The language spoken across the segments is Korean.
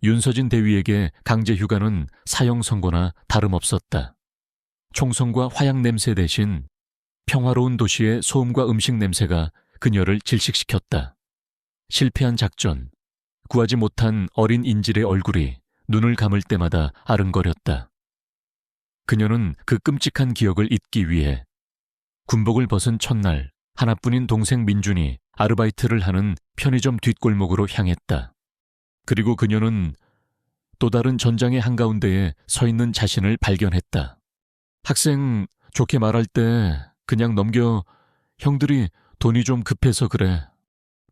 윤서진 대위에게 강제 휴가는 사형 선고나 다름없었다. 총성과 화약 냄새 대신 평화로운 도시의 소음과 음식 냄새가 그녀를 질식시켰다. 실패한 작전, 구하지 못한 어린 인질의 얼굴이 눈을 감을 때마다 아른거렸다. 그녀는 그 끔찍한 기억을 잊기 위해 군복을 벗은 첫날 하나뿐인 동생 민준이 아르바이트를 하는 편의점 뒷골목으로 향했다. 그리고 그녀는 또 다른 전장의 한가운데에 서 있는 자신을 발견했다. 학생, 좋게 말할 때 그냥 넘겨. 형들이 돈이 좀 급해서 그래.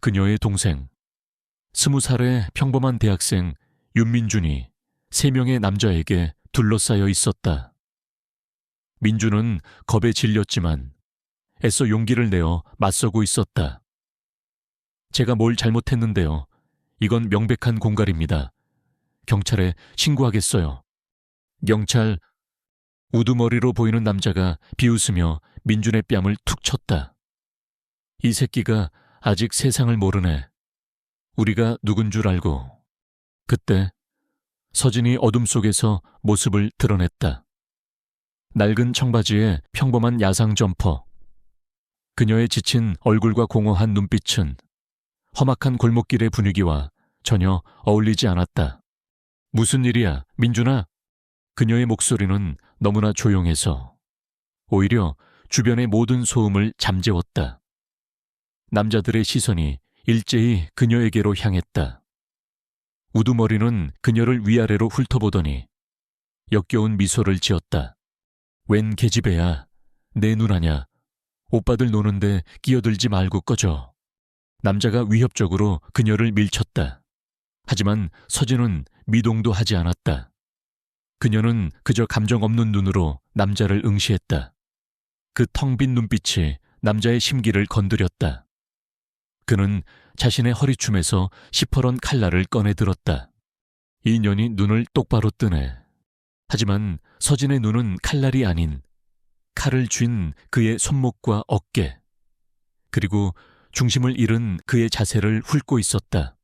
그녀의 동생, 20살의 평범한 대학생 윤민준이 3명의 남자에게 둘러싸여 있었다. 민준은 겁에 질렸지만 애써 용기를 내어 맞서고 있었다. 제가 뭘 잘못했는데요. 이건 명백한 공갈입니다. 경찰에 신고하겠어요. 경찰. 우두머리로 보이는 남자가 비웃으며 민준의 뺨을 툭 쳤다. 이 새끼가 아직 세상을 모르네. 우리가 누군 줄 알고. 그때 서진이 어둠 속에서 모습을 드러냈다. 낡은 청바지에 평범한 야상 점퍼. 그녀의 지친 얼굴과 공허한 눈빛은 험악한 골목길의 분위기와 전혀 어울리지 않았다. 무슨 일이야, 민준아? 그녀의 목소리는 너무나 조용해서 오히려 주변의 모든 소음을 잠재웠다. 남자들의 시선이 일제히 그녀에게로 향했다. 우두머리는 그녀를 위아래로 훑어보더니 역겨운 미소를 지었다. 웬 계집애야, 내 누나냐. 오빠들 노는데 끼어들지 말고 꺼져. 남자가 위협적으로 그녀를 밀쳤다. 하지만 서진은 미동도 하지 않았다. 그녀는 그저 감정 없는 눈으로 남자를 응시했다. 그 텅 빈 눈빛이 남자의 심기를 건드렸다. 그는 자신의 허리춤에서 시퍼런 칼날을 꺼내들었다. 이 년이 눈을 똑바로 뜨네. 하지만 서진의 눈은 칼날이 아닌 칼을 쥔 그의 손목과 어깨, 그리고 중심을 잃은 그의 자세를 훑고 있었다.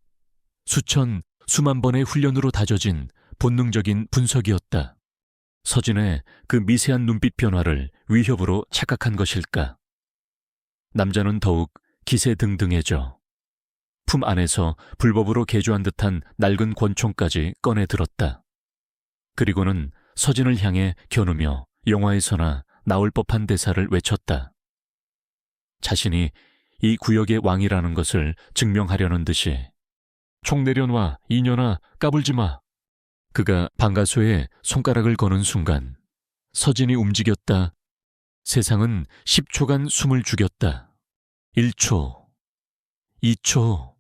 수만 번의 훈련으로 다져진 본능적인 분석이었다. 서진의 그 미세한 눈빛 변화를 위협으로 착각한 것일까? 남자는 더욱 기세등등해져 품 안에서 불법으로 개조한 듯한 낡은 권총까지 꺼내 들었다. 그리고는 서진을 향해 겨누며 영화에서나 나올 법한 대사를 외쳤다. 자신이 이 구역의 왕이라는 것을 증명하려는 듯이. 총 내려놔, 이년아, 까불지 마. 그가 방가쇠에 손가락을 거는 순간 서진이 움직였다. 세상은 10초간 숨을 죽였다. 1초, 2초.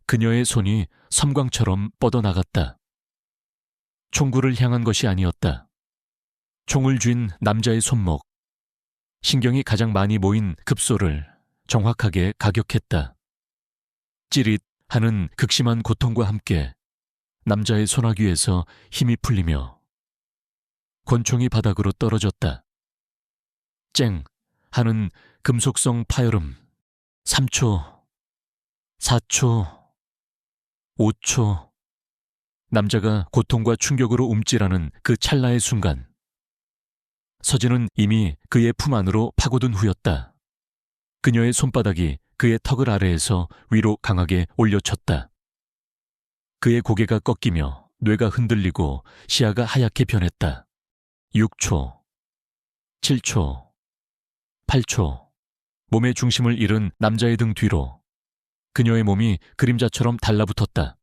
그녀의 손이 섬광처럼 뻗어나갔다. 총구를 향한 것이 아니었다. 총을 쥔 남자의 손목. 신경이 가장 많이 모인 급소를 정확하게 가격했다. 찌릿 하는 극심한 고통과 함께 남자의 소나귀에서 힘이 풀리며 권총이 바닥으로 떨어졌다. 쨍 하는 금속성 파열음. 3초, 4초, 5초. 남자가 고통과 충격으로 움찔하는 그 찰나의 순간 서진은 이미 그의 품 안으로 파고든 후였다. 그녀의 손바닥이 그의 턱을 아래에서 위로 강하게 올려쳤다. 그의 고개가 꺾이며 뇌가 흔들리고 시야가 하얗게 변했다. 6초, 7초, 8초. 몸의 중심을 잃은 남자의 등 뒤로 그녀의 몸이 그림자처럼 달라붙었다.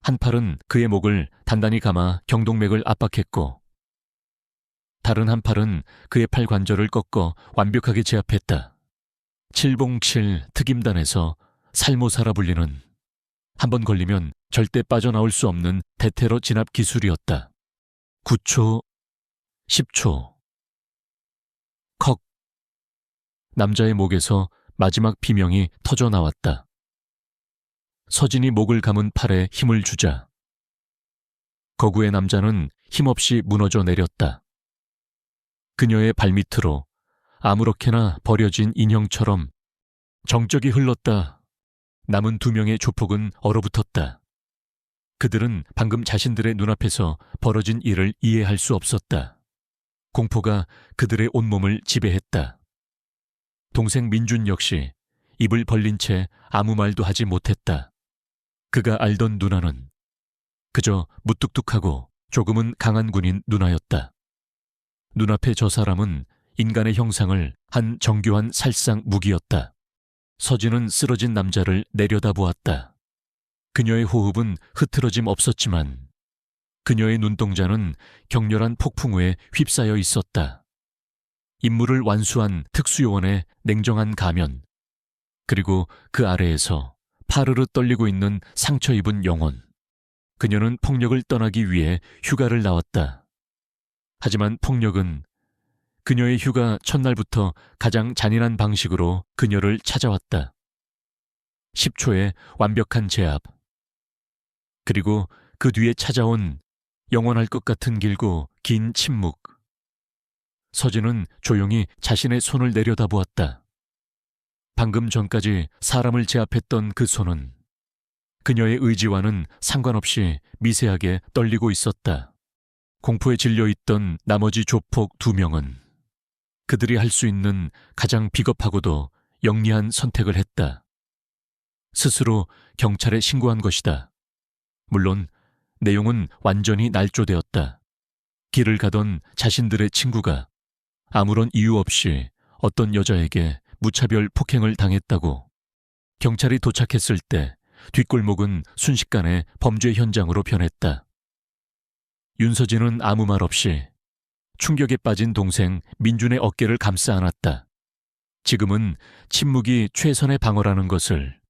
한 팔은 그의 목을 단단히 감아 경동맥을 압박했고 다른 한 팔은 그의 팔 관절을 꺾어 완벽하게 제압했다. 707 특임단에서 살모사라 불리는 한 번 걸리면 절대 빠져나올 수 없는 대테러 진압 기술이었다. 9초, 10초. 컥. 남자의 목에서 마지막 비명이 터져 나왔다. 서진이 목을 감은 팔에 힘을 주자 거구의 남자는 힘없이 무너져 내렸다. 그녀의 발밑으로 아무렇게나 버려진 인형처럼 정적이 흘렀다. 남은 2명의 조폭은 얼어붙었다. 그들은 방금 자신들의 눈앞에서 벌어진 일을 이해할 수 없었다. 공포가 그들의 온몸을 지배했다. 동생 민준 역시 입을 벌린 채 아무 말도 하지 못했다. 그가 알던 누나는 그저 무뚝뚝하고 조금은 강한 군인 누나였다. 눈앞의 저 사람은 인간의 형상을 한 정교한 살상 무기였다. 서진은 쓰러진 남자를 내려다보았다. 그녀의 호흡은 흐트러짐 없었지만 그녀의 눈동자는 격렬한 폭풍우에 휩싸여 있었다. 임무를 완수한 특수요원의 냉정한 가면, 그리고 그 아래에서 파르르 떨리고 있는 상처 입은 영혼. 그녀는 폭력을 떠나기 위해 휴가를 나왔다. 하지만 폭력은 그녀의 휴가 첫날부터 가장 잔인한 방식으로 그녀를 찾아왔다. 10초의 완벽한 제압. 그리고 그 뒤에 찾아온 영원할 것 같은 길고 긴 침묵. 서진은 조용히 자신의 손을 내려다보았다. 방금 전까지 사람을 제압했던 그 손은 그녀의 의지와는 상관없이 미세하게 떨리고 있었다. 공포에 질려있던 나머지 조폭 2명은 그들이 할 수 있는 가장 비겁하고도 영리한 선택을 했다. 스스로 경찰에 신고한 것이다. 물론 내용은 완전히 날조되었다. 길을 가던 자신들의 친구가 아무런 이유 없이 어떤 여자에게 무차별 폭행을 당했다고. 경찰이 도착했을 때 뒷골목은 순식간에 범죄 현장으로 변했다. 윤서진은 아무 말 없이 충격에 빠진 동생 민준의 어깨를 감싸 안았다. 지금은 침묵이 최선의 방어라는 것을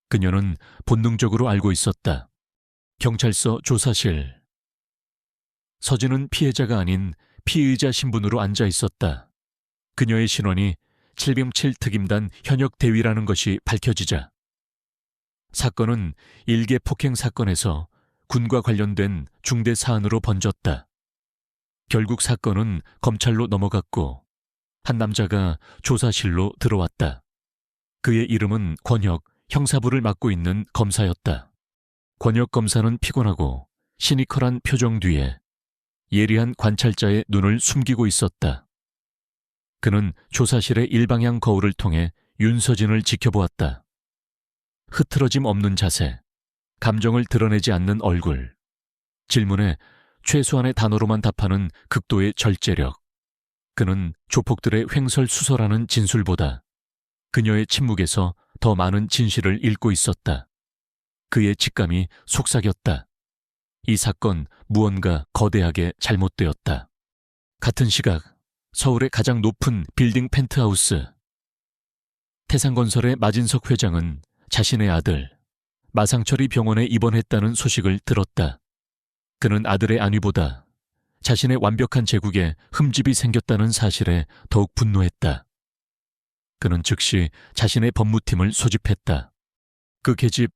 그녀는 본능적으로 알고 있었다. 경찰서 조사실. 서진은 피해자가 아닌 피의자 신분으로 앉아 있었다. 그녀의 신원이 707 특임단 현역 대위라는 것이 밝혀지자 사건은 일개 폭행 사건에서 군과 관련된 중대 사안으로 번졌다. 결국 사건은 검찰로 넘어갔고 한 남자가 조사실로 들어왔다. 그의 이름은 권혁, 형사부를 맡고 있는 검사였다. 권혁 검사는 피곤하고 시니컬한 표정 뒤에 예리한 관찰자의 눈을 숨기고 있었다. 그는 조사실의 일방향 거울을 통해 윤서진을 지켜보았다. 흐트러짐 없는 자세, 감정을 드러내지 않는 얼굴, 질문에 최소한의 단어로만 답하는 극도의 절제력. 그는 조폭들의 횡설수설하는 진술보다 그녀의 침묵에서 더 많은 진실을 읽고 있었다. 그의 직감이 속삭였다. 이 사건 무언가 거대하게 잘못되었다. 같은 시각 서울의 가장 높은 빌딩 펜트하우스. 태상건설의 마진석 회장은 자신의 아들 마상철이 병원에 입원했다는 소식을 들었다. 그는 아들의 안위보다 자신의 완벽한 제국에 흠집이 생겼다는 사실에 더욱 분노했다. 그는 즉시 자신의 법무팀을 소집했다. 그 계집,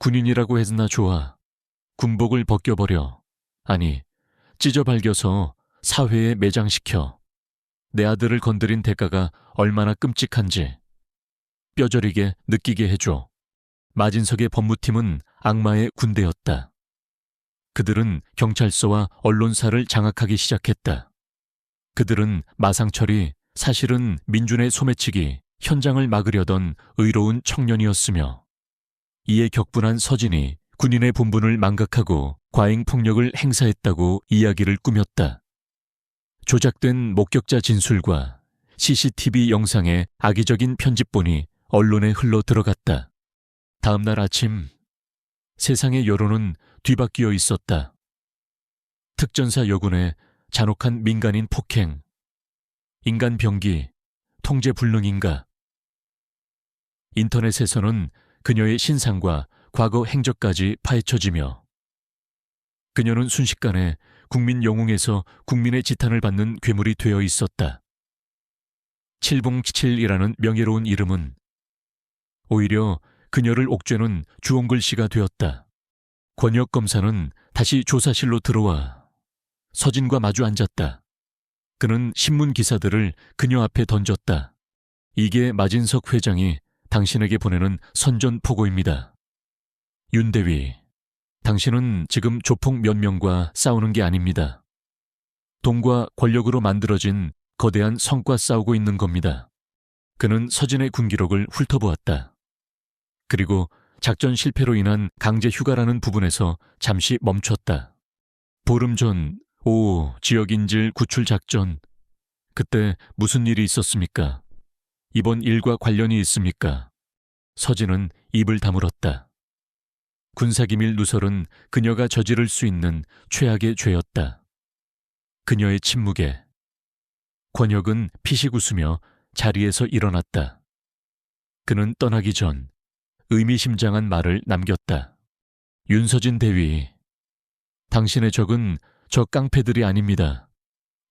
군인이라고 했나 좋아. 군복을 벗겨버려. 아니, 찢어발겨서 사회에 매장시켜. 내 아들을 건드린 대가가 얼마나 끔찍한지 뼈저리게 느끼게 해줘. 마진석의 법무팀은 악마의 군대였다. 그들은 경찰서와 언론사를 장악하기 시작했다. 그들은 마상철이 사실은 민준의 소매치기, 현장을 막으려던 의로운 청년이었으며 이에 격분한 서진이 군인의 본분을 망각하고 과잉 폭력을 행사했다고 이야기를 꾸몄다. 조작된 목격자 진술과 CCTV 영상의 악의적인 편집본이 언론에 흘러 들어갔다. 다음 날 아침 세상의 여론은 뒤바뀌어 있었다. 특전사 여군의 잔혹한 민간인 폭행, 인간 병기, 통제 불능인가. 인터넷에서는 그녀의 신상과 과거 행적까지 파헤쳐지며 그녀는 순식간에 국민 영웅에서 국민의 지탄을 받는 괴물이 되어 있었다. 707이라는 명예로운 이름은 오히려 그녀를 옥죄는 주홍글씨가 되었다. 권혁 검사는 다시 조사실로 들어와 서진과 마주 앉았다. 그는 신문 기사들을 그녀 앞에 던졌다. 이게 마진석 회장이 당신에게 보내는 선전포고입니다. 윤대위, 당신은 지금 조폭 몇 명과 싸우는 게 아닙니다. 돈과 권력으로 만들어진 거대한 성과 싸우고 있는 겁니다. 그는 서진의 군기록을 훑어보았다. 그리고 작전 실패로 인한 강제 휴가라는 부분에서 잠시 멈췄다. 보름 전 지역인질 구출 작전. 그때 무슨 일이 있었습니까? 이번 일과 관련이 있습니까? 서진은 입을 다물었다. 군사기밀 누설은 그녀가 저지를 수 있는 최악의 죄였다. 그녀의 침묵에 권혁은 피식 웃으며 자리에서 일어났다. 그는 떠나기 전 의미심장한 말을 남겼다. 윤서진 대위, 당신의 적은 저 깡패들이 아닙니다.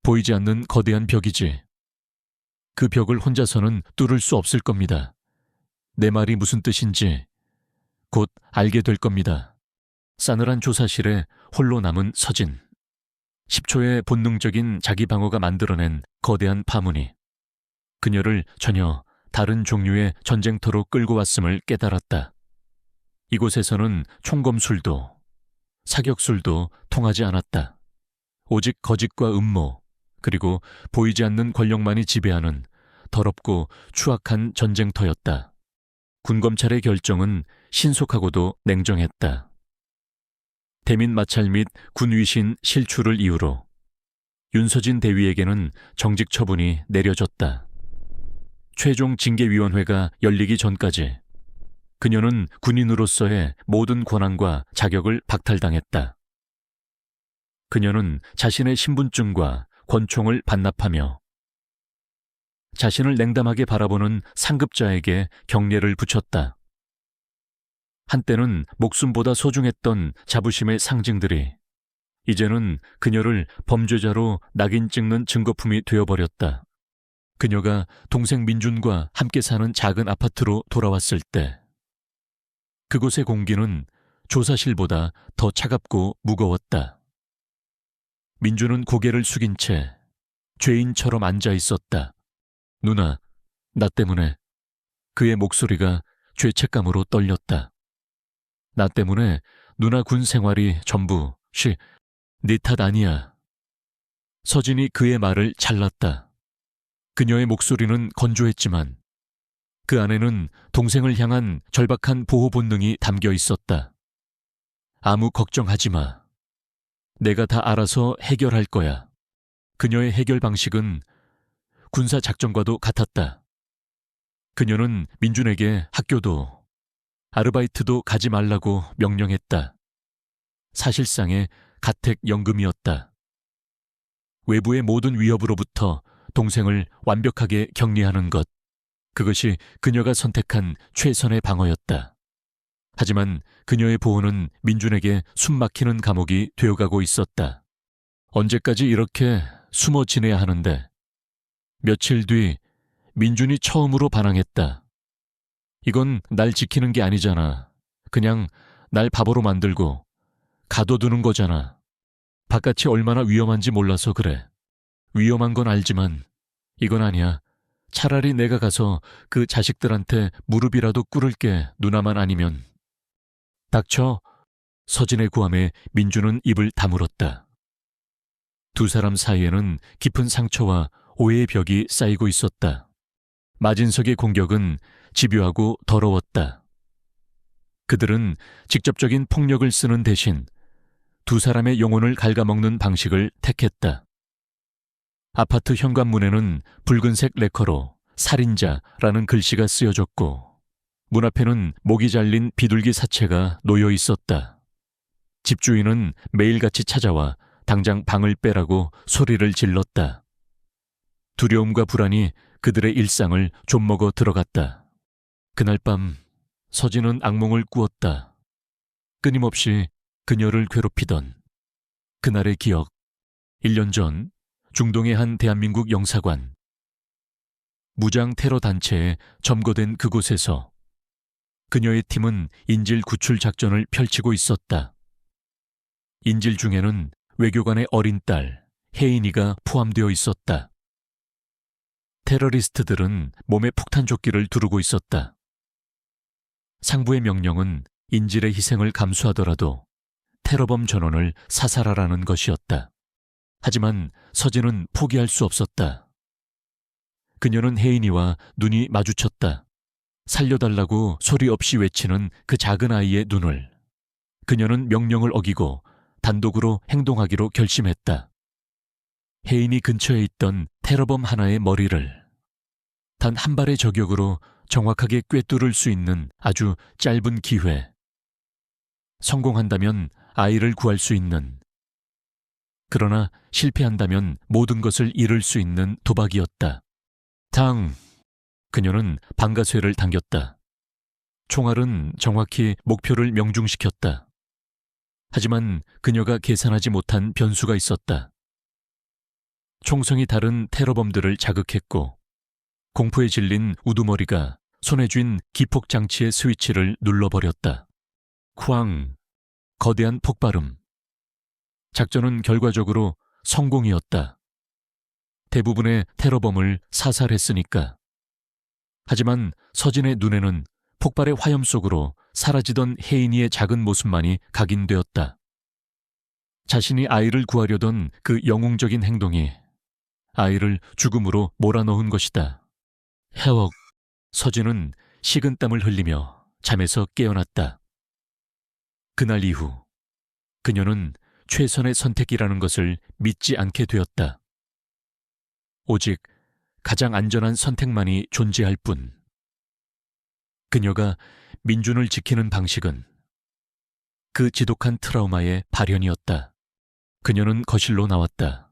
보이지 않는 거대한 벽이지. 그 벽을 혼자서는 뚫을 수 없을 겁니다. 내 말이 무슨 뜻인지 곧 알게 될 겁니다. 싸늘한 조사실에 홀로 남은 서진. 10초의 본능적인 자기 방어가 만들어낸 거대한 파문이 그녀를 전혀 다른 종류의 전쟁터로 끌고 왔음을 깨달았다. 이곳에서는 총검술도 사격술도 통하지 않았다. 오직 거짓과 음모, 그리고 보이지 않는 권력만이 지배하는 더럽고 추악한 전쟁터였다. 군검찰의 결정은 신속하고도 냉정했다. 대민 마찰 및 군위신 실추를 이유로 윤서진 대위에게는 정직 처분이 내려졌다. 최종 징계위원회가 열리기 전까지 그녀는 군인으로서의 모든 권한과 자격을 박탈당했다. 그녀는 자신의 신분증과 권총을 반납하며 자신을 냉담하게 바라보는 상급자에게 경례를 붙였다. 한때는 목숨보다 소중했던 자부심의 상징들이 이제는 그녀를 범죄자로 낙인 찍는 증거품이 되어버렸다. 그녀가 동생 민준과 함께 사는 작은 아파트로 돌아왔을 때 그곳의 공기는 조사실보다 더 차갑고 무거웠다. 민준은 고개를 숙인 채 죄인처럼 앉아 있었다. 누나, 나 때문에. 그의 목소리가 죄책감으로 떨렸다. 나 때문에 누나 군 생활이 전부 네 탓 아니야. 서진이 그의 말을 잘랐다. 그녀의 목소리는 건조했지만 그 안에는 동생을 향한 절박한 보호 본능이 담겨 있었다. 아무 걱정하지 마. 내가 다 알아서 해결할 거야. 그녀의 해결 방식은 군사 작전과도 같았다. 그녀는 민준에게 학교도 아르바이트도 가지 말라고 명령했다. 사실상의 가택연금이었다. 외부의 모든 위협으로부터 동생을 완벽하게 격리하는 것, 그것이 그녀가 선택한 최선의 방어였다. 하지만 그녀의 보호는 민준에게 숨막히는 감옥이 되어가고 있었다. 언제까지 이렇게 숨어 지내야 하는데? 며칠 뒤 민준이 처음으로 반항했다. 이건 날 지키는 게 아니잖아. 그냥 날 바보로 만들고 가둬두는 거잖아. 바깥이 얼마나 위험한지 몰라서 그래. 위험한 건 알지만 이건 아니야. 차라리 내가 가서 그 자식들한테 무릎이라도 꿇을게. 누나만 아니면. 닥쳐. 서진의 구함에 민준은 입을 다물었다. 두 사람 사이에는 깊은 상처와 오해의 벽이 쌓이고 있었다. 마진석의 공격은 집요하고 더러웠다. 그들은 직접적인 폭력을 쓰는 대신 두 사람의 영혼을 갉아먹는 방식을 택했다. 아파트 현관문에는 붉은색 레커로 살인자라는 글씨가 쓰여졌고 문 앞에는 목이 잘린 비둘기 사체가 놓여 있었다. 집주인은 매일같이 찾아와 당장 방을 빼라고 소리를 질렀다. 두려움과 불안이 그들의 일상을 좀먹어 들어갔다. 그날 밤 서진은 악몽을 꾸었다. 끊임없이 그녀를 괴롭히던 그날의 기억. 1년 전 중동의 한 대한민국 영사관. 무장 테러 단체에 점거된 그곳에서 그녀의 팀은 인질 구출 작전을 펼치고 있었다. 인질 중에는 외교관의 어린 딸 혜인이가 포함되어 있었다. 테러리스트들은 몸에 폭탄조끼를 두르고 있었다. 상부의 명령은 인질의 희생을 감수하더라도 테러범 전원을 사살하라는 것이었다. 하지만 서진은 포기할 수 없었다. 그녀는 혜인이와 눈이 마주쳤다. 살려달라고 소리 없이 외치는 그 작은 아이의 눈을. 그녀는 명령을 어기고 단독으로 행동하기로 결심했다. 혜인이 근처에 있던 테러범 하나의 머리를 단 한 발의 저격으로 정확하게 꿰뚫을 수 있는 아주 짧은 기회. 성공한다면 아이를 구할 수 있는, 그러나 실패한다면 모든 것을 잃을 수 있는 도박이었다. 그녀는 방가쇠를 당겼다. 총알은 정확히 목표를 명중시켰다. 하지만 그녀가 계산하지 못한 변수가 있었다. 총성이 다른 테러범들을 자극했고 공포에 질린 우두머리가 손에 쥔 기폭장치의 스위치를 눌러버렸다. 쾅! 거대한 폭발음. 작전은 결과적으로 성공이었다. 대부분의 테러범을 사살했으니까. 하지만 서진의 눈에는 폭발의 화염 속으로 사라지던 혜인이의 작은 모습만이 각인되었다. 자신이 아이를 구하려던 그 영웅적인 행동이 아이를 죽음으로 몰아넣은 것이다. 해옥. 서진은 식은땀을 흘리며 잠에서 깨어났다. 그날 이후 그녀는 최선의 선택이라는 것을 믿지 않게 되었다. 오직 가장 안전한 선택만이 존재할 뿐. 그녀가 민준을 지키는 방식은 그 지독한 트라우마의 발현이었다. 그녀는 거실로 나왔다.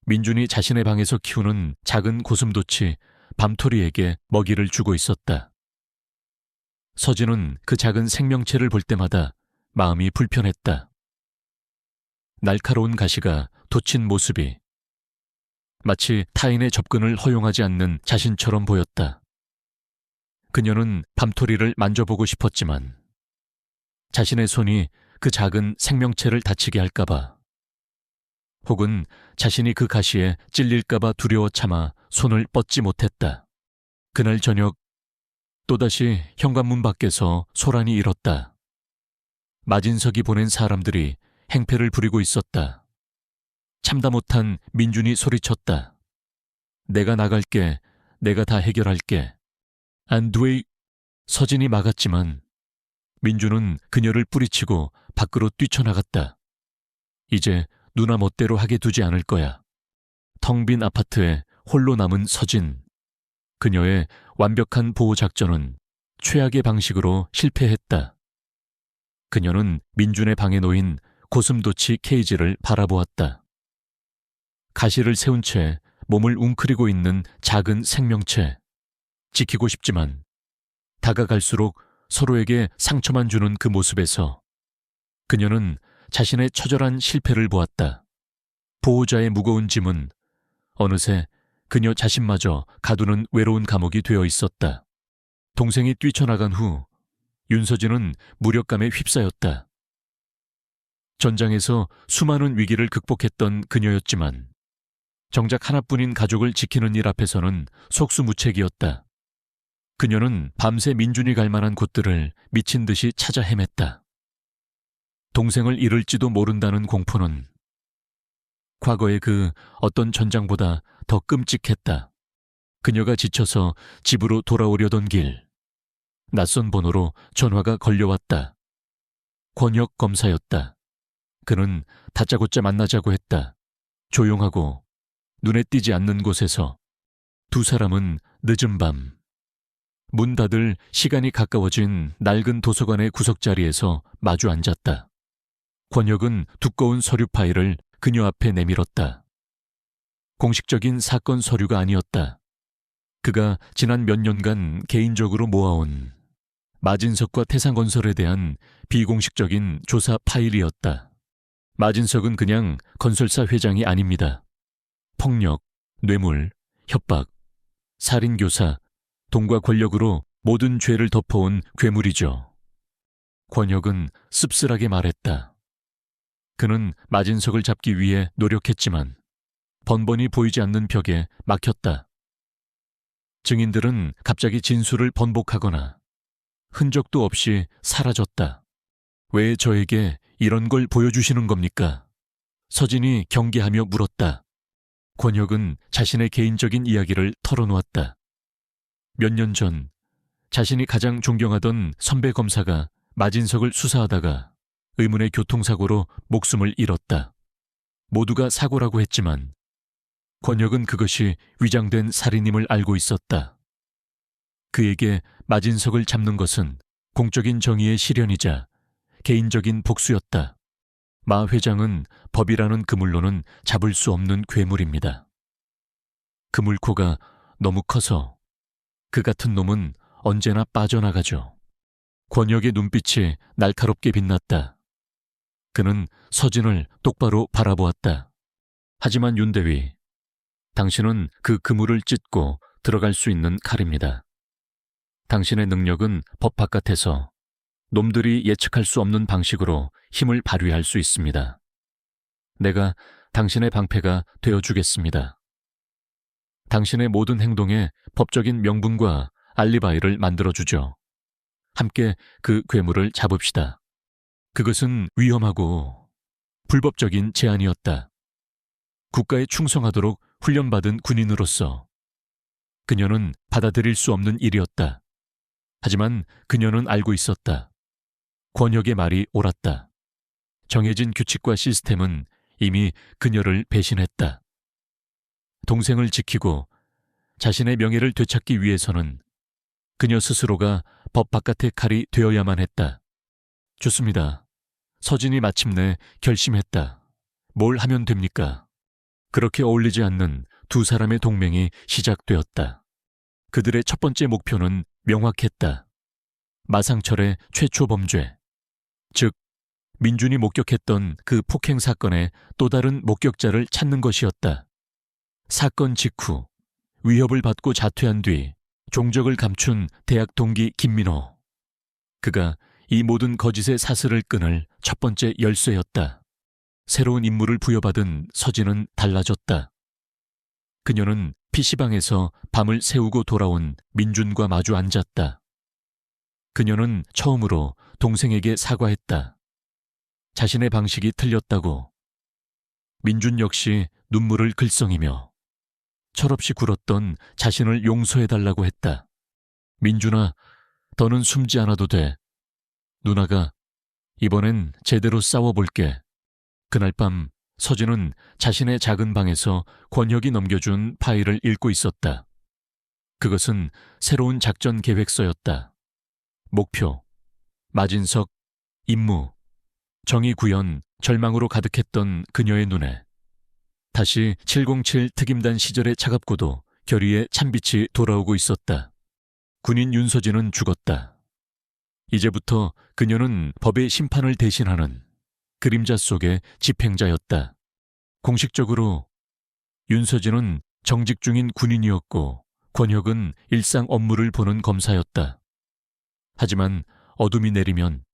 민준이 자신의 방에서 키우는 작은 고슴도치 밤토리에게 먹이를 주고 있었다. 서진은 그 작은 생명체를 볼 때마다 마음이 불편했다. 날카로운 가시가 돋친 모습이 마치 타인의 접근을 허용하지 않는 자신처럼 보였다. 그녀는 밤토리를 만져보고 싶었지만 자신의 손이 그 작은 생명체를 다치게 할까봐, 혹은 자신이 그 가시에 찔릴까봐 두려워 참아 손을 뻗지 못했다. 그날 저녁 또다시 현관문 밖에서 소란이 일었다. 마진석이 보낸 사람들이 행패를 부리고 있었다. 참다 못한 민준이 소리쳤다. 내가 나갈게. 내가 다 해결할게. 안 돼. 서진이 막았지만 민준은 그녀를 뿌리치고 밖으로 뛰쳐나갔다. 이제 누나 멋대로 하게 두지 않을 거야. 텅 빈 아파트에 홀로 남은 서진. 그녀의 완벽한 보호 작전은 최악의 방식으로 실패했다. 그녀는 민준의 방에 놓인 고슴도치 케이지를 바라보았다. 가시를 세운 채 몸을 웅크리고 있는 작은 생명체. 지키고 싶지만 다가갈수록 서로에게 상처만 주는 그 모습에서 그녀는 자신의 처절한 실패를 보았다. 보호자의 무거운 짐은 어느새 그녀 자신마저 가두는 외로운 감옥이 되어 있었다. 동생이 뛰쳐나간 후 윤서진은 무력감에 휩싸였다. 전장에서 수많은 위기를 극복했던 그녀였지만 정작 하나뿐인 가족을 지키는 일 앞에서는 속수무책이었다. 그녀는 밤새 민준이 갈 만한 곳들을 미친 듯이 찾아 헤맸다. 동생을 잃을지도 모른다는 공포는 과거의 그 어떤 전장보다 더 끔찍했다. 그녀가 지쳐서 집으로 돌아오려던 길, 낯선 번호로 전화가 걸려왔다. 권혁 검사였다. 그는 다짜고짜 만나자고 했다. 조용하고 눈에 띄지 않는 곳에서 두 사람은 늦은 밤 문 닫을 시간이 가까워진 낡은 도서관의 구석자리에서 마주 앉았다. 권혁은 두꺼운 서류 파일을 그녀 앞에 내밀었다. 공식적인 사건 서류가 아니었다. 그가 지난 몇 년간 개인적으로 모아온 마진석과 태상건설에 대한 비공식적인 조사 파일이었다. 마진석은 그냥 건설사 회장이 아닙니다. 폭력, 뇌물, 협박, 살인교사, 돈과 권력으로 모든 죄를 덮어온 괴물이죠. 권혁은 씁쓸하게 말했다. 그는 마진석을 잡기 위해 노력했지만 번번이 보이지 않는 벽에 막혔다. 증인들은 갑자기 진술을 번복하거나 흔적도 없이 사라졌다. 왜 저에게 이런 걸 보여주시는 겁니까? 서진이 경계하며 물었다. 권혁은 자신의 개인적인 이야기를 털어놓았다. 몇 년 전 자신이 가장 존경하던 선배 검사가 마진석을 수사하다가 의문의 교통사고로 목숨을 잃었다. 모두가 사고라고 했지만 권혁은 그것이 위장된 살인임을 알고 있었다. 그에게 마진석을 잡는 것은 공적인 정의의 실현이자 개인적인 복수였다. 마 회장은 법이라는 그물로는 잡을 수 없는 괴물입니다. 그물코가 너무 커서 그 같은 놈은 언제나 빠져나가죠. 권혁의 눈빛이 날카롭게 빛났다. 그는 서진을 똑바로 바라보았다. 하지만 윤대위, 당신은 그 그물을 찢고 들어갈 수 있는 칼입니다. 당신의 능력은 법 바깥에서 놈들이 예측할 수 없는 방식으로 힘을 발휘할 수 있습니다. 내가 당신의 방패가 되어주겠습니다. 당신의 모든 행동에 법적인 명분과 알리바이를 만들어주죠. 함께 그 괴물을 잡읍시다. 그것은 위험하고 불법적인 제안이었다. 국가에 충성하도록 훈련받은 군인으로서 그녀는 받아들일 수 없는 일이었다. 하지만 그녀는 알고 있었다. 권혁의 말이 옳았다. 정해진 규칙과 시스템은 이미 그녀를 배신했다. 동생을 지키고 자신의 명예를 되찾기 위해서는 그녀 스스로가 법 바깥의 칼이 되어야만 했다. 좋습니다. 서진이 마침내 결심했다. 뭘 하면 됩니까? 그렇게 어울리지 않는 두 사람의 동맹이 시작되었다. 그들의 첫 번째 목표는 명확했다. 마상철의 최초 범죄, 즉 민준이 목격했던 그 폭행 사건의 또 다른 목격자를 찾는 것이었다. 사건 직후 위협을 받고 자퇴한 뒤 종적을 감춘 대학 동기 김민호. 그가 이 모든 거짓의 사슬을 끊을 첫 번째 열쇠였다. 새로운 임무를 부여받은 서진은 달라졌다. 그녀는 PC방에서 밤을 새우고 돌아온 민준과 마주 앉았다. 그녀는 처음으로 동생에게 사과했다. 자신의 방식이 틀렸다고. 민준 역시 눈물을 글썽이며 철없이 굴었던 자신을 용서해달라고 했다. 민준아, 더는 숨지 않아도 돼. 누나가 이번엔 제대로 싸워볼게. 그날 밤 서진은 자신의 작은 방에서 권혁이 넘겨준 파일을 읽고 있었다. 그것은 새로운 작전 계획서였다. 목표, 마진석, 임무, 정의 구현, 절망으로 가득했던 그녀의 눈에 다시 707 특임단 시절의 차갑고도 결의의 찬빛이 돌아오고 있었다. 군인 윤서진은 죽었다. 이제부터 그녀는 법의 심판을 대신하는 그림자 속의 집행자였다. 공식적으로 윤서진은 정직 중인 군인이었고 권혁은 일상 업무를 보는 검사였다. 하지만 어둠이 내리면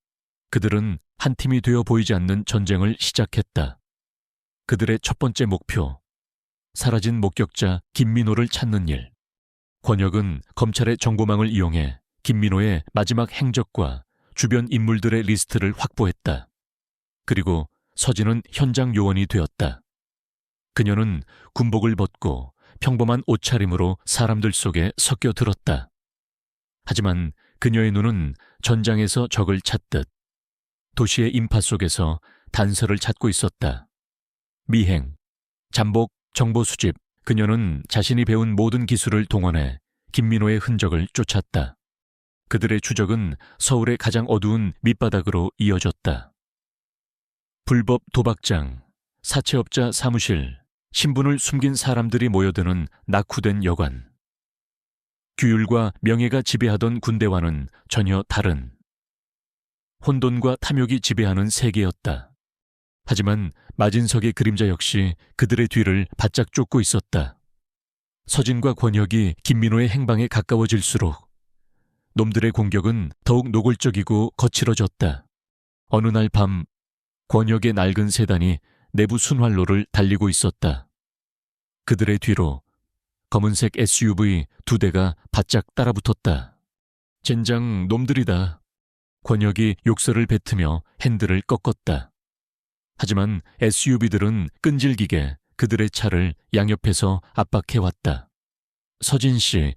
그들은 한 팀이 되어 보이지 않는 전쟁을 시작했다. 그들의 첫 번째 목표, 사라진 목격자 김민호를 찾는 일. 권혁은 검찰의 정보망을 이용해 김민호의 마지막 행적과 주변 인물들의 리스트를 확보했다. 그리고 서진은 현장 요원이 되었다. 그녀는 군복을 벗고 평범한 옷차림으로 사람들 속에 섞여 들었다. 하지만 그녀의 눈은 전장에서 적을 찾듯 도시의 인파 속에서 단서를 찾고 있었다. 미행, 잠복, 정보 수집, 그녀는 자신이 배운 모든 기술을 동원해 김민호의 흔적을 쫓았다. 그들의 추적은 서울의 가장 어두운 밑바닥으로 이어졌다. 불법 도박장, 사채업자 사무실, 신분을 숨긴 사람들이 모여드는 낙후된 여관. 규율과 명예가 지배하던 군대와는 전혀 다른 혼돈과 탐욕이 지배하는 세계였다. 하지만 마진석의 그림자 역시 그들의 뒤를 바짝 쫓고 있었다. 서진과 권혁이 김민호의 행방에 가까워질수록 놈들의 공격은 더욱 노골적이고 거칠어졌다. 어느 날 밤 권혁의 낡은 세단이 내부 순환로를 달리고 있었다. 그들의 뒤로 검은색 SUV 2대가 바짝 따라붙었다. 젠장 놈들이다. 권혁이 욕설을 뱉으며 핸들을 꺾었다. 하지만 SUV들은 끈질기게 그들의 차를 양옆에서 압박해왔다. 서진 씨,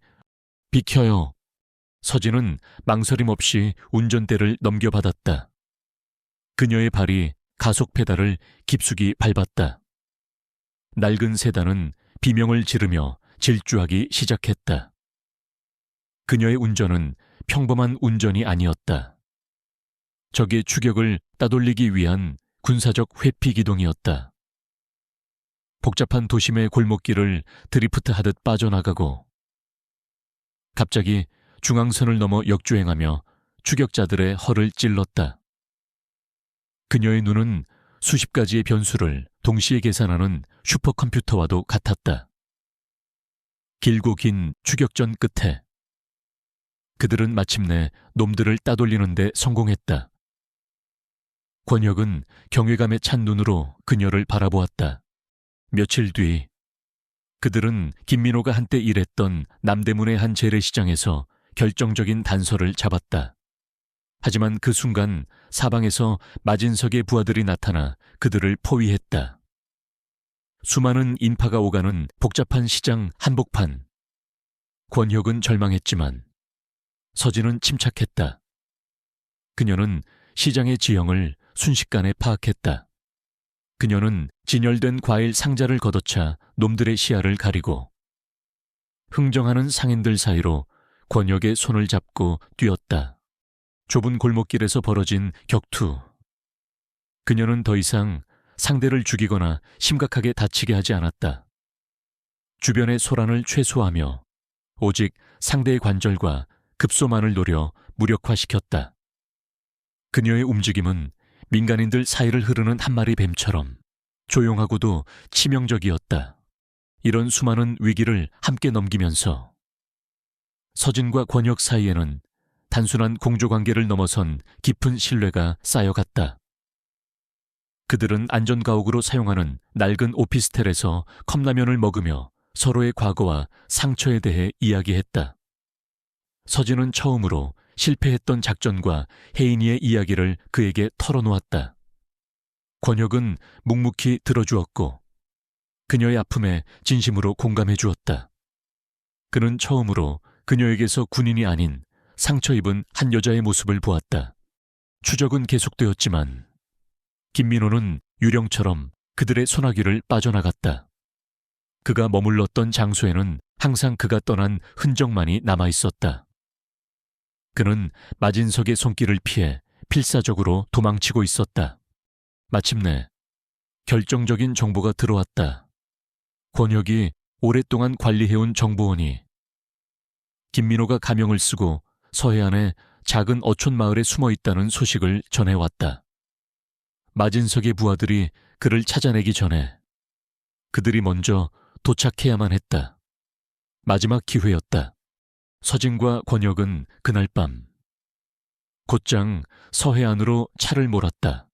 비켜요. 서진은 망설임 없이 운전대를 넘겨받았다. 그녀의 발이 가속 페달을 깊숙이 밟았다. 낡은 세단은 비명을 지르며 질주하기 시작했다. 그녀의 운전은 평범한 운전이 아니었다. 적의 추격을 따돌리기 위한 군사적 회피 기동이었다. 복잡한 도심의 골목길을 드리프트하듯 빠져나가고 갑자기 중앙선을 넘어 역주행하며 추격자들의 허를 찔렀다. 그녀의 눈은 수십 가지의 변수를 동시에 계산하는 슈퍼컴퓨터와도 같았다. 길고 긴 추격전 끝에 그들은 마침내 놈들을 따돌리는데 성공했다. 권혁은 경외감에 찬 눈으로 그녀를 바라보았다. 며칠 뒤 그들은 김민호가 한때 일했던 남대문의 한 재래시장에서 결정적인 단서를 잡았다. 하지만 그 순간 사방에서 마진석의 부하들이 나타나 그들을 포위했다. 수많은 인파가 오가는 복잡한 시장 한복판. 권혁은 절망했지만 서진은 침착했다. 그녀는 시장의 지형을 순식간에 파악했다. 그녀는 진열된 과일 상자를 걷어차 놈들의 시야를 가리고 흥정하는 상인들 사이로 권혁의 손을 잡고 뛰었다. 좁은 골목길에서 벌어진 격투. 그녀는 더 이상 상대를 죽이거나 심각하게 다치게 하지 않았다. 주변의 소란을 최소화하며 오직 상대의 관절과 급소만을 노려 무력화시켰다. 그녀의 움직임은 민간인들 사이를 흐르는 한 마리 뱀처럼 조용하고도 치명적이었다. 이런 수많은 위기를 함께 넘기면서 서진과 권혁 사이에는 단순한 공조관계를 넘어선 깊은 신뢰가 쌓여갔다. 그들은 안전가옥으로 사용하는 낡은 오피스텔에서 컵라면을 먹으며 서로의 과거와 상처에 대해 이야기했다. 서진은 처음으로 실패했던 작전과 혜인이의 이야기를 그에게 털어놓았다. 권혁은 묵묵히 들어주었고 그녀의 아픔에 진심으로 공감해 주었다. 그는 처음으로 그녀에게서 군인이 아닌 상처 입은 한 여자의 모습을 보았다. 추적은 계속되었지만 김민호는 유령처럼 그들의 소나기를 빠져나갔다. 그가 머물렀던 장소에는 항상 그가 떠난 흔적만이 남아있었다. 그는 마진석의 손길을 피해 필사적으로 도망치고 있었다. 마침내 결정적인 정보가 들어왔다. 권혁이 오랫동안 관리해온 정보원이 김민호가 가명을 쓰고 서해안의 작은 어촌 마을에 숨어 있다는 소식을 전해왔다. 마진석의 부하들이 그를 찾아내기 전에 그들이 먼저 도착해야만 했다. 마지막 기회였다. 서진과 권혁은 그날 밤 곧장 서해안으로 차를 몰았다.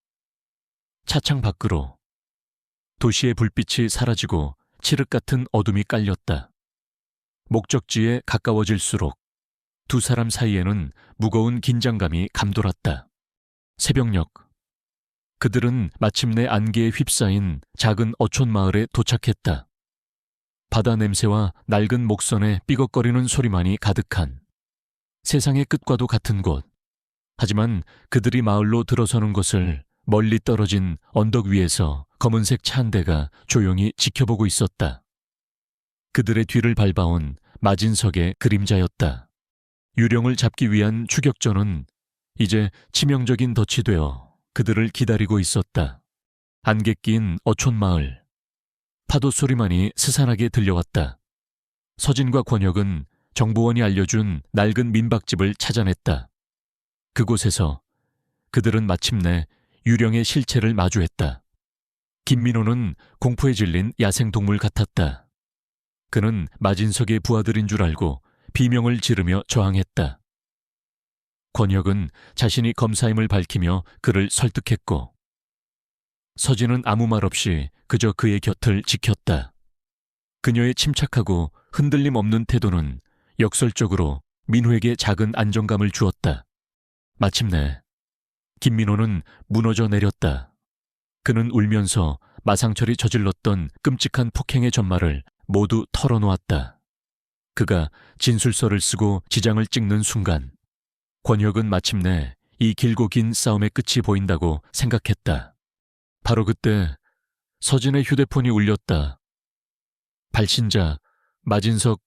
차창 밖으로 도시의 불빛이 사라지고 칠흑 같은 어둠이 깔렸다. 목적지에 가까워질수록 두 사람 사이에는 무거운 긴장감이 감돌았다. 새벽녘 그들은 마침내 안개에 휩싸인 작은 어촌 마을에 도착했다. 바다 냄새와 낡은 목선의 삐걱거리는 소리만이 가득한 세상의 끝과도 같은 곳. 하지만 그들이 마을로 들어서는 것을 멀리 떨어진 언덕 위에서 검은색 차 한 대가 조용히 지켜보고 있었다. 그들의 뒤를 밟아온 마진석의 그림자였다. 유령을 잡기 위한 추격전은 이제 치명적인 덫이 되어 그들을 기다리고 있었다. 안개 낀 어촌 마을. 파도 소리만이 스산하게 들려왔다. 서진과 권혁은 정보원이 알려준 낡은 민박집을 찾아냈다. 그곳에서 그들은 마침내 유령의 실체를 마주했다. 김민호는 공포에 질린 야생동물 같았다. 그는 마진석의 부하들인 줄 알고 비명을 지르며 저항했다. 권혁은 자신이 검사임을 밝히며 그를 설득했고 서진은 아무 말 없이 그저 그의 곁을 지켰다. 그녀의 침착하고 흔들림 없는 태도는 역설적으로 민호에게 작은 안정감을 주었다. 마침내 김민호는 무너져 내렸다. 그는 울면서 마상철이 저질렀던 끔찍한 폭행의 전말을 모두 털어놓았다. 그가 진술서를 쓰고 지장을 찍는 순간 권혁은 마침내 이 길고 긴 싸움의 끝이 보인다고 생각했다. 바로 그때 서진의 휴대폰이 울렸다. 발신자 마진석.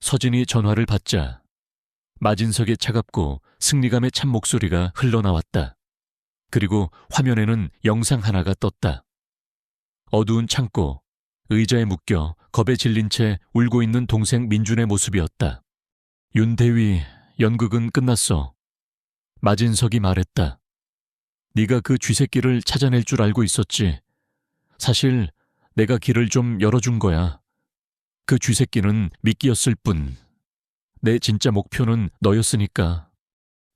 서진이 전화를 받자 마진석의 차갑고 승리감에 찬 목소리가 흘러나왔다. 그리고 화면에는 영상 하나가 떴다. 어두운 창고, 의자에 묶여 겁에 질린 채 울고 있는 동생 민준의 모습이었다. 윤대위, 연극은 끝났어. 마진석이 말했다. 네가 그 쥐새끼를 찾아낼 줄 알고 있었지. 사실 내가 길을 좀 열어준 거야. 그 쥐새끼는 미끼였을 뿐. 내 진짜 목표는 너였으니까.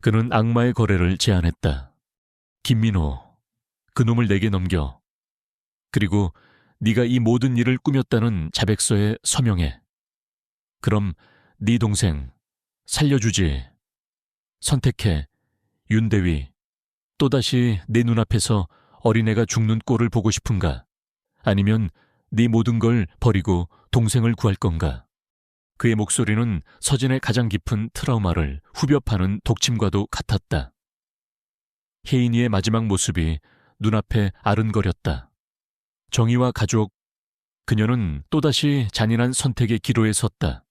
그는 악마의 거래를 제안했다. 김민호, 그놈을 내게 넘겨. 그리고 네가 이 모든 일을 꾸몄다는 자백서에 서명해. 그럼 네 동생 살려주지. 선택해. 윤대위. 또다시 내 눈앞에서 어린애가 죽는 꼴을 보고 싶은가? 아니면 네 모든 걸 버리고 동생을 구할 건가? 그의 목소리는 서진의 가장 깊은 트라우마를 후벼 파는 독침과도 같았다. 혜인이의 마지막 모습이 눈앞에 아른거렸다. 정의와 가족, 그녀는 또다시 잔인한 선택의 기로에 섰다.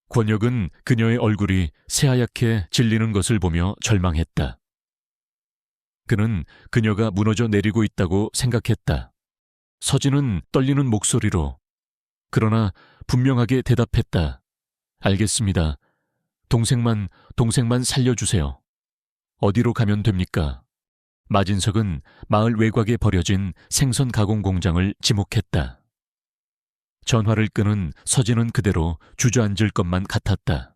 권혁은 그녀의 얼굴이 새하얗게 질리는 것을 보며 절망했다. 그는 그녀가 무너져 내리고 있다고 생각했다. 서진은 떨리는 목소리로 그러나 분명하게 대답했다. 알겠습니다. 동생만 살려주세요. 어디로 가면 됩니까? 마진석은 마을 외곽에 버려진 생선 가공 공장을 지목했다. 전화를 끄는 서진은 그대로 주저앉을 것만 같았다.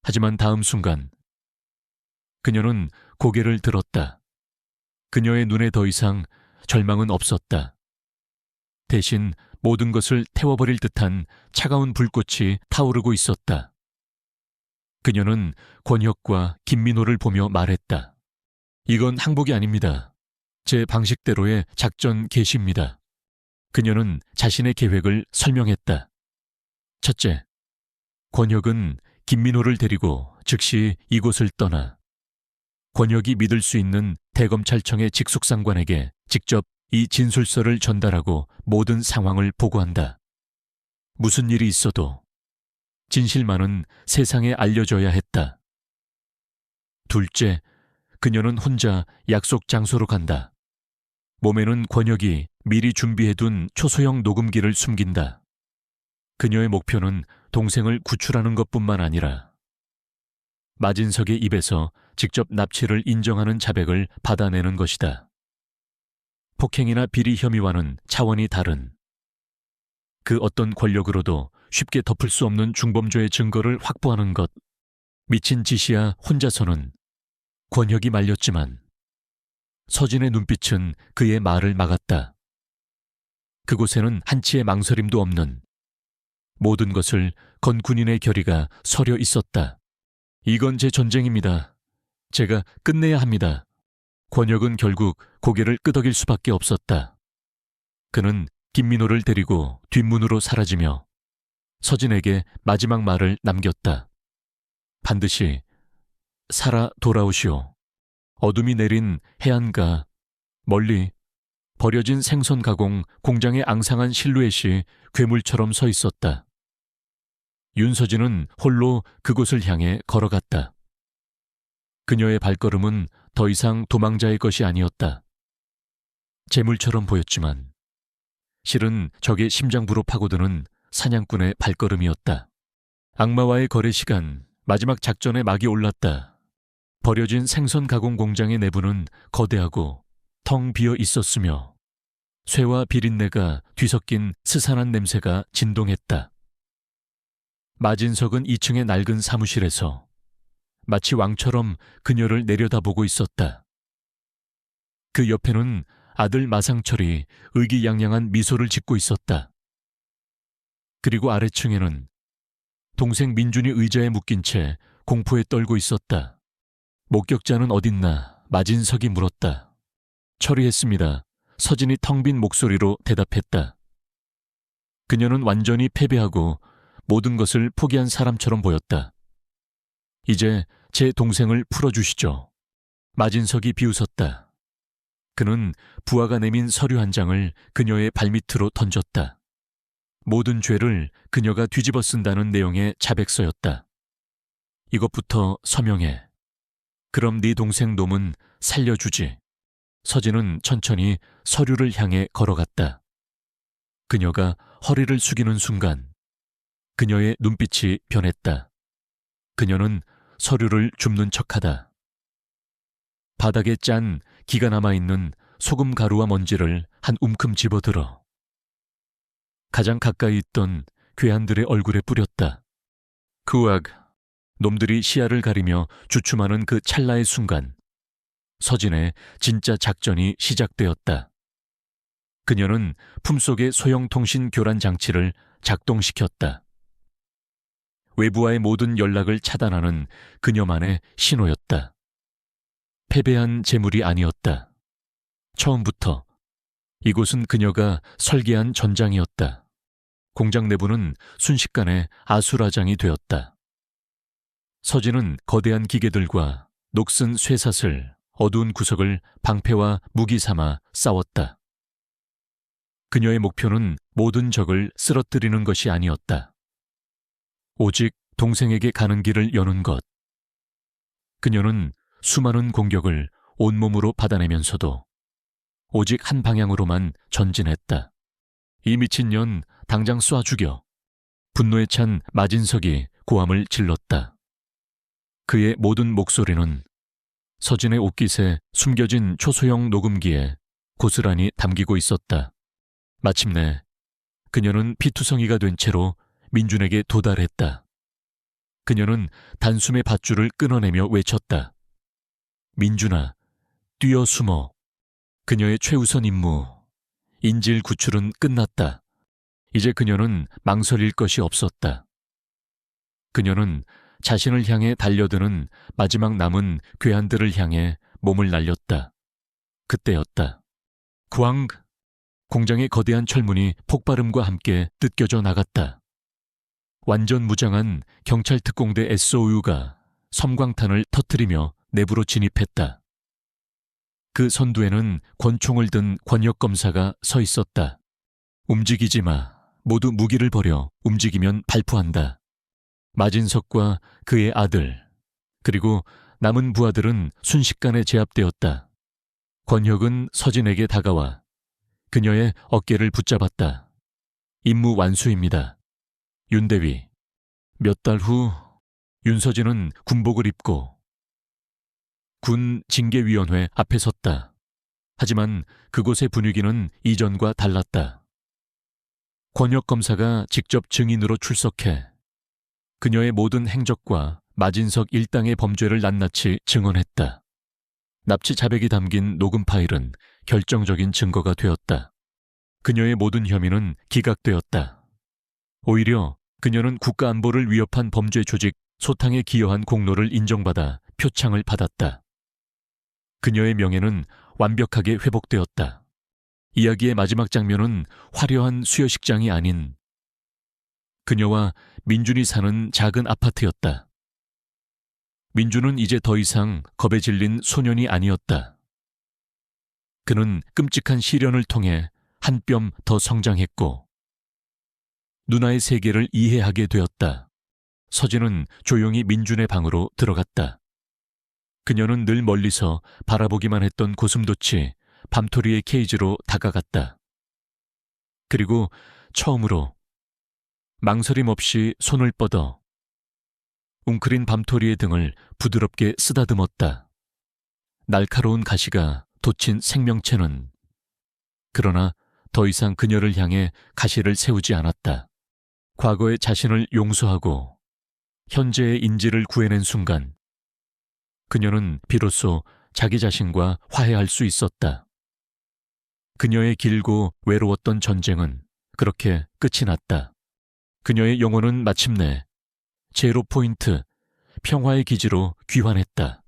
하지만 다음 순간 그녀는 고개를 들었다. 그녀의 눈에 더 이상 절망은 없었다. 대신 모든 것을 태워버릴 듯한 차가운 불꽃이 타오르고 있었다. 그녀는 권혁과 김민호를 보며 말했다. 이건 항복이 아닙니다. 제 방식대로의 작전 개시입니다. 그녀는 자신의 계획을 설명했다. 첫째, 권혁은 김민호를 데리고 즉시 이곳을 떠나 권혁이 믿을 수 있는 대검찰청의 직속상관에게 직접 이 진술서를 전달하고 모든 상황을 보고한다. 무슨 일이 있어도 진실만은 세상에 알려져야 했다. 둘째, 그녀는 혼자 약속 장소로 간다. 몸에는 권혁이 미리 준비해둔 초소형 녹음기를 숨긴다. 그녀의 목표는 동생을 구출하는 것뿐만 아니라 마진석의 입에서 직접 납치를 인정하는 자백을 받아내는 것이다. 폭행이나 비리 혐의와는 차원이 다른 그 어떤 권력으로도 쉽게 덮을 수 없는 중범죄의 증거를 확보하는 것. 미친 짓이야 혼자서는. 권혁이 말렸지만 서진의 눈빛은 그의 말을 막았다. 그곳에는 한치의 망설임도 없는 모든 것을 건 군인의 결의가 서려 있었다. 이건 제 전쟁입니다. 제가 끝내야 합니다. 권혁은 결국 고개를 끄덕일 수밖에 없었다. 그는 김민호를 데리고 뒷문으로 사라지며 서진에게 마지막 말을 남겼다. 반드시 살아 돌아오시오. 어둠이 내린 해안가 멀리 버려진 생선 가공 공장의 앙상한 실루엣이 괴물처럼 서 있었다. 윤서진은 홀로 그곳을 향해 걸어갔다. 그녀의 발걸음은 더 이상 도망자의 것이 아니었다. 재물처럼 보였지만 실은 적의 심장부로 파고드는 사냥꾼의 발걸음이었다. 악마와의 거래 시간, 마지막 작전의 막이 올랐다. 버려진 생선 가공 공장의 내부는 거대하고 텅 비어 있었으며 쇠와 비린내가 뒤섞인 스산한 냄새가 진동했다. 마진석은 2층의 낡은 사무실에서 마치 왕처럼 그녀를 내려다보고 있었다. 그 옆에는 아들 마상철이 의기양양한 미소를 짓고 있었다. 그리고 아래층에는 동생 민준이 의자에 묶인 채 공포에 떨고 있었다. 목격자는 어딨나? 마진석이 물었다. 처리했습니다. 서진이 텅 빈 목소리로 대답했다. 그녀는 완전히 패배하고 모든 것을 포기한 사람처럼 보였다. 이제 제 동생을 풀어주시죠. 마진석이 비웃었다. 그는 부하가 내민 서류 한 장을 그녀의 발밑으로 던졌다. 모든 죄를 그녀가 뒤집어 쓴다는 내용의 자백서였다. 이것부터 서명해. 그럼 네 동생 놈은 살려주지. 서진은 천천히 서류를 향해 걸어갔다. 그녀가 허리를 숙이는 순간 그녀의 눈빛이 변했다. 그녀는 서류를 줍는 척하다. 바닥에 짠 기가 남아있는 소금 가루와 먼지를 한 움큼 집어들어 가장 가까이 있던 괴한들의 얼굴에 뿌렸다. 그악! 놈들이 시야를 가리며 주춤하는 그 찰나의 순간 서진의 진짜 작전이 시작되었다. 그녀는 품속의 소형 통신 교란 장치를 작동시켰다. 외부와의 모든 연락을 차단하는 그녀만의 신호였다. 패배한 재물이 아니었다. 처음부터 이곳은 그녀가 설계한 전장이었다. 공장 내부는 순식간에 아수라장이 되었다. 서진은 거대한 기계들과 녹슨 쇠사슬, 어두운 구석을 방패와 무기 삼아 싸웠다. 그녀의 목표는 모든 적을 쓰러뜨리는 것이 아니었다. 오직 동생에게 가는 길을 여는 것. 그녀는 수많은 공격을 온몸으로 받아내면서도 오직 한 방향으로만 전진했다. 이 미친년 당장 쏴 죽여. 분노에 찬 마진석이 고함을 질렀다. 그의 모든 목소리는 서진의 옷깃에 숨겨진 초소형 녹음기에 고스란히 담기고 있었다. 마침내 그녀는 피투성이가 된 채로 민준에게 도달했다. 그녀는 단숨에 밧줄을 끊어내며 외쳤다. 민준아, 뛰어 숨어. 그녀의 최우선 임무, 인질 구출은 끝났다. 이제 그녀는 망설일 것이 없었다. 그녀는 자신을 향해 달려드는 마지막 남은 괴한들을 향해 몸을 날렸다. 그때였다. 구앙! 공장의 거대한 철문이 폭발음과 함께 뜯겨져 나갔다. 완전 무장한 경찰 특공대 SOU가 섬광탄을 터뜨리며 내부로 진입했다. 그 선두에는 권총을 든 권역검사가 서 있었다. 움직이지 마. 모두 무기를 버려. 움직이면 발포한다. 마진석과 그의 아들, 그리고 남은 부하들은 순식간에 제압되었다. 권혁은 서진에게 다가와 그녀의 어깨를 붙잡았다. 임무 완수입니다. 윤대위. 몇 달 후 윤서진은 군복을 입고 군 징계위원회 앞에 섰다. 하지만 그곳의 분위기는 이전과 달랐다. 권혁 검사가 직접 증인으로 출석해 그녀의 모든 행적과 마진석 일당의 범죄를 낱낱이 증언했다. 납치 자백이 담긴 녹음 파일은 결정적인 증거가 되었다. 그녀의 모든 혐의는 기각되었다. 오히려 그녀는 국가안보를 위협한 범죄 조직 소탕에 기여한 공로를 인정받아 표창을 받았다. 그녀의 명예는 완벽하게 회복되었다. 이야기의 마지막 장면은 화려한 수여식장이 아닌 그녀와 민준이 사는 작은 아파트였다. 민준은 이제 더 이상 겁에 질린 소년이 아니었다. 그는 끔찍한 시련을 통해 한 뼘 더 성장했고 누나의 세계를 이해하게 되었다. 서진은 조용히 민준의 방으로 들어갔다. 그녀는 늘 멀리서 바라보기만 했던 고슴도치 밤토리의 케이지로 다가갔다. 그리고 처음으로 망설임 없이 손을 뻗어 웅크린 밤토리의 등을 부드럽게 쓰다듬었다. 날카로운 가시가 돋친 생명체는 그러나 더 이상 그녀를 향해 가시를 세우지 않았다. 과거의 자신을 용서하고 현재의 인지를 구해낸 순간 그녀는 비로소 자기 자신과 화해할 수 있었다. 그녀의 길고 외로웠던 전쟁은 그렇게 끝이 났다. 그녀의 영혼은 마침내 제로 포인트, 평화의 기지로 귀환했다.